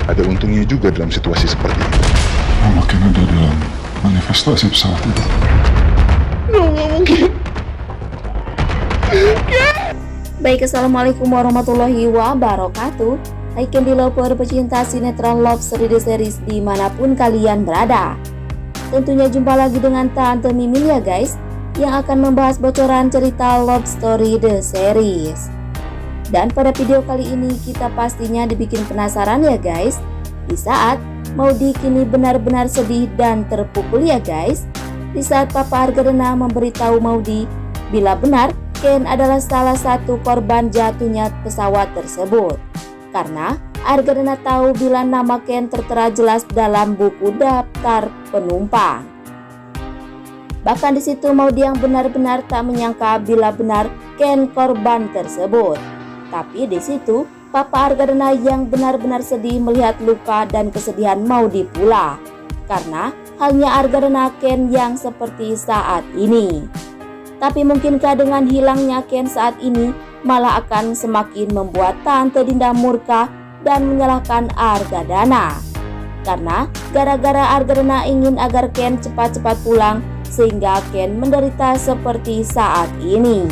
ada untungnya juga dalam situasi seperti ini. Makin ada dalam manifestasi pesawat itu. No, nggak mungkin. Baik, assalamualaikum warahmatullahi wabarakatuh. Hai Candy Lover pecinta sinetron Love Story The Series dimanapun kalian berada. Tentunya jumpa lagi dengan Tante Mimin ya guys, yang akan membahas bocoran cerita Love Story The Series. Dan pada video kali ini kita pastinya dibikin penasaran ya guys, di saat Maudy kini benar-benar sedih dan terpukul ya guys, di saat Papa Argadana memberitahu Maudy bila benar Ken adalah salah satu korban jatuhnya pesawat tersebut. Karena Argadana tahu bila nama Ken tertera jelas dalam buku daftar penumpang. Bahkan di situ Maudy yang benar-benar tak menyangka bila benar Ken korban tersebut. Tapi di situ Papa Argadana yang benar-benar sedih melihat luka dan kesedihan Maudy pula. Karena hanya Argadana Ken yang seperti saat ini. Tapi mungkinkah dengan hilangnya Ken saat ini malah akan semakin membuat Tante Dinda murka dan menyalahkan Argadana. Karena gara-gara Argadana ingin agar Ken cepat-cepat pulang sehingga Ken menderita seperti saat ini.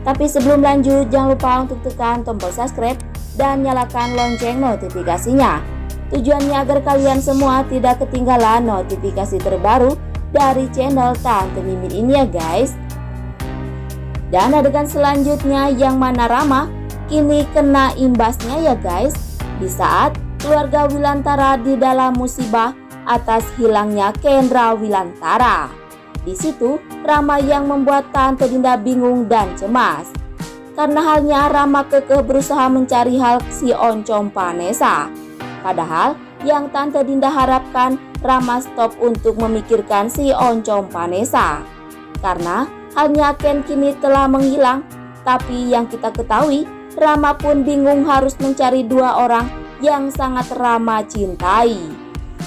Tapi sebelum lanjut jangan lupa untuk tekan tombol subscribe dan nyalakan lonceng notifikasinya. Tujuannya agar kalian semua tidak ketinggalan notifikasi terbaru dari channel Tante Mimin ini ya guys. Dan adegan selanjutnya yang mana Rama kini kena imbasnya ya guys, di saat keluarga Wilantara di dalam musibah atas hilangnya Kendra Wilantara. Di situ Rama yang membuat Tante Dinda bingung dan cemas. Karena halnya Rama kekeh berusaha mencari hal si Oncom Vanessa. Padahal yang Tante Dinda harapkan Rama stop untuk memikirkan si Oncom Vanessa. Karena halnya Ken kini telah menghilang. Tapi yang kita ketahui, Rama pun bingung harus mencari dua orang yang sangat Rama cintai.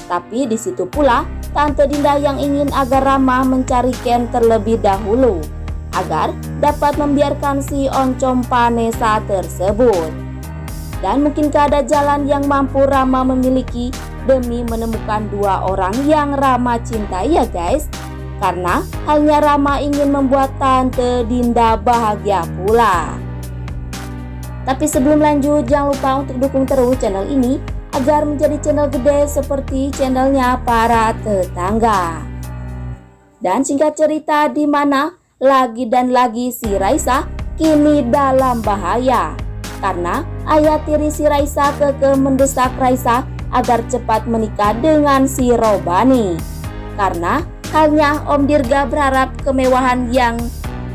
Tapi di situ pula Tante Dinda yang ingin agar Rama mencari Ken terlebih dahulu agar dapat membiarkan si Oncom Vanessa tersebut. Dan mungkinkah ada jalan yang mampu Rama memiliki demi menemukan dua orang yang Rama cintai ya guys? Karena hanya Rama ingin membuat Tante Dinda bahagia pula. Tapi sebelum lanjut jangan lupa untuk dukung terus channel ini agar menjadi channel gede seperti channelnya para tetangga. Dan singkat cerita di mana lagi dan lagi si Raisa kini dalam bahaya. Karena ayah tiri si Raisa kekeh mendesak Raisa agar cepat menikah dengan si Robani. Karena hanya Om Dirga berharap kemewahan yang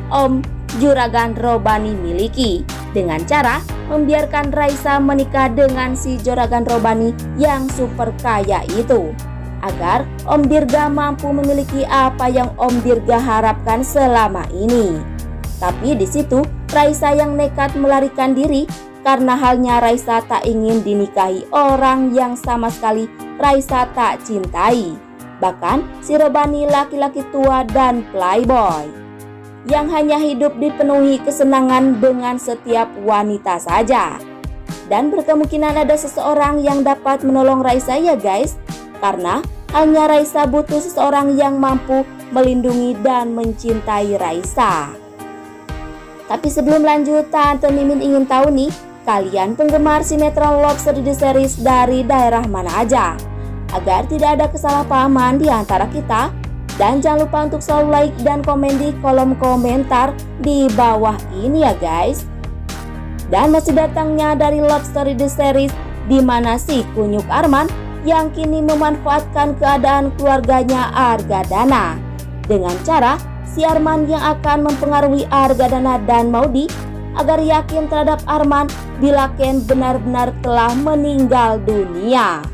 Om Juragan Robani miliki dengan cara membiarkan Raisa menikah dengan si Juragan Robani yang super kaya itu, agar Om Dirga mampu memiliki apa yang Om Dirga harapkan selama ini. Tapi di situ Raisa yang nekat melarikan diri karena halnya Raisa tak ingin dinikahi orang yang sama sekali Raisa tak cintai. Bahkan si Robani laki-laki tua dan playboy yang hanya hidup dipenuhi kesenangan dengan setiap wanita saja. Dan berkemungkinan ada seseorang yang dapat menolong Raisa ya guys, karena hanya Raisa butuh seseorang yang mampu melindungi dan mencintai Raisa. Tapi sebelum lanjut, Tante Mimin ingin tahu nih, kalian penggemar sinetron Love Story The Series dari daerah mana aja? Agar tidak ada kesalahpahaman di antara kita. Dan jangan lupa untuk selalu like dan komen di kolom komentar di bawah ini ya guys. Dan masih datangnya dari Love Story The Series di mana si kunyuk Arman yang kini memanfaatkan keadaan keluarganya Argadana. Dengan cara si Arman yang akan mempengaruhi Argadana dan Maudy agar yakin terhadap Arman bila Ken benar-benar telah meninggal dunia.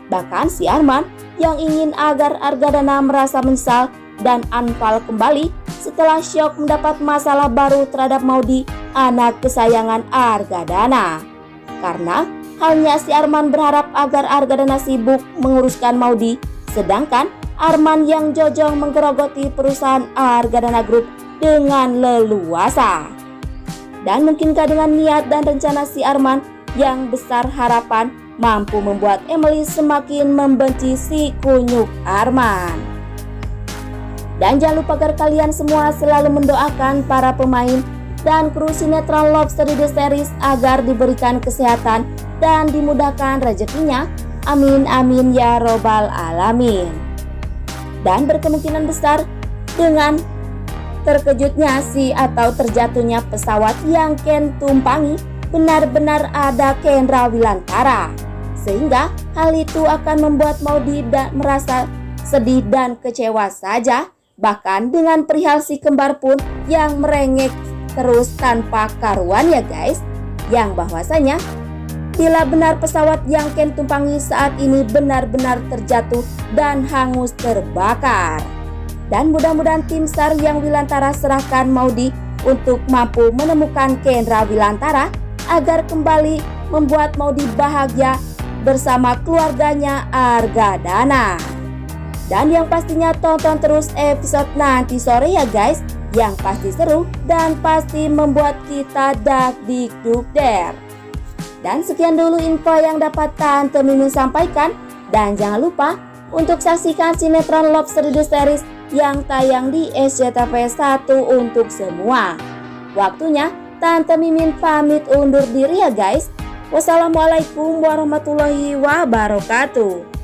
Bahkan si Arman yang ingin agar Argadana merasa menyesal dan anfal kembali setelah syok mendapat masalah baru terhadap Maudy, anak kesayangan Argadana. Karena hanya si Arman berharap agar Argadana sibuk menguruskan Maudy, sedangkan Arman yang jojong menggerogoti perusahaan Argadana Group dengan leluasa. Dan mungkinkah dengan niat dan rencana si Arman yang besar harapan mampu membuat Emily semakin membenci si kunyuk Arman. Dan jangan lupa agar kalian semua selalu mendoakan para pemain dan kru sinetron Lobster The Series agar diberikan kesehatan dan dimudahkan rezekinya. Amin amin ya robbal alamin. Dan berkemungkinan besar dengan terkejutnya atau terjatuhnya pesawat yang Ken tumpangi benar-benar ada Kendra Wilantara, sehingga hal itu akan membuat Maudy merasa sedih dan kecewa saja. Bahkan dengan perihal si kembar pun yang merengek terus tanpa karuan ya guys, yang bahwasanya bila benar pesawat yang Ken tumpangi saat ini benar-benar terjatuh dan hangus terbakar. Dan mudah-mudahan tim SAR yang Wilantara serahkan Maudy untuk mampu menemukan Kendra Wilantara agar kembali membuat Maudy bahagia bersama keluarganya Argadana. Dan yang pastinya tonton terus episode nanti sore ya guys, yang pasti seru dan pasti membuat kita dakdikdukder. Dan sekian dulu info yang dapat Tante Mimin sampaikan, dan jangan lupa untuk saksikan sinetron Lobster The Series yang tayang di SCTV 1 untuk semua. Waktunya Tante Mimin pamit undur diri ya guys. Wassalamualaikum warahmatullahi wabarakatuh.